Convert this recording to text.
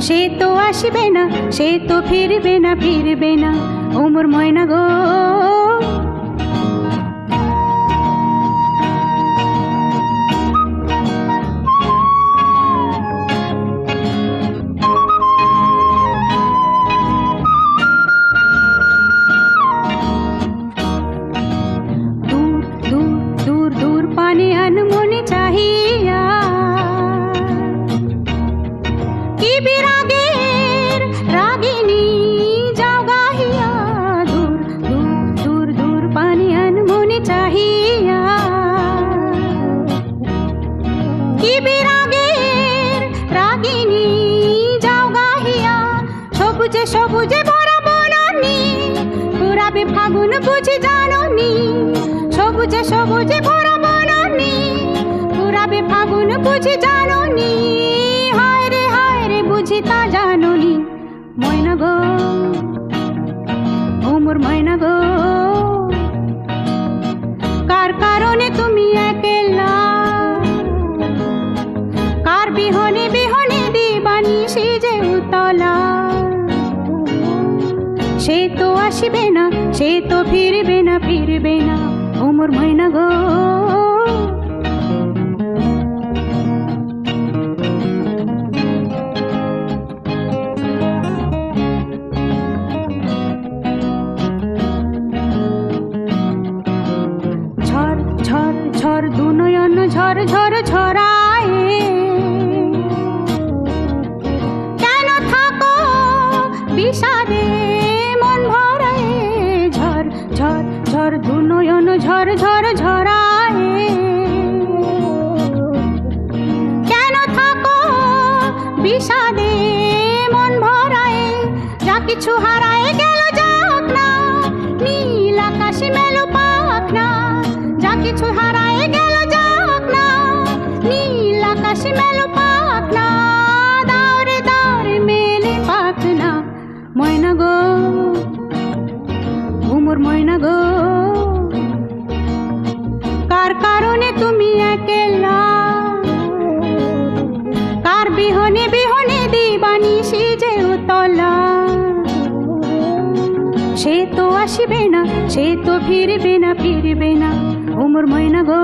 সে তো আসবে না, সে তো ফিরবে না, ফিরবে না ও মোর ময়না গো। দূর দূর দূর দূর পানে আনমনে চাহিয়া কি বিরাগের রাগিনী যাও গাহিয়া। দূর দূর দূর দূর পানে আনমনে চাহিয়া কি বিরাগের রাগিনী যাও গাহিয়া। সবুজে সবুজে ভরা বনানী পুরাবে ফাগুন বুঝি জাননি। সবুজে সবুজে ভরা বনানী পুরাবে ফাগুন বুঝি জাননি। হায় রে বুঝি তা জাননি ময়না গো, ও মোর ময়না গো। কার কারণে তুমি একলা, কার বিহনে বিহনে দিবানিশি যে উতলা। সে তো আসবে না, সে তো ফিরবে না, ফিরবে না ও মোর ময়না গো। ঝড় ঝড় ঝড় দু নয়ন ঝড় ঝড় ঝরায়, কেন থাকো বিষাদে মন ভরায়। ঝড় ঝড় ঝড় দু নয়ন ঝড় ঝড় ঝরায়, কেন থাকো বিষাদে মন ভরায়। যা কিছু হারায় গেল যাক না, নীল আকাশে মেলো পাক না। যা কিছু হারায় গেল যাক না, নীল আকাশে মেলো পাক না। দাওরে দাওরে মেলে পাক না ময়না গো, ও মোর ময়না গো। কার কারণে তুমি একলা, কার বিহনে বিহনে দিবানিশি যে উতলা। সে তো আসবে না, সে তো ফিরবে না, ফিরবে না ও মোর ময়না গো।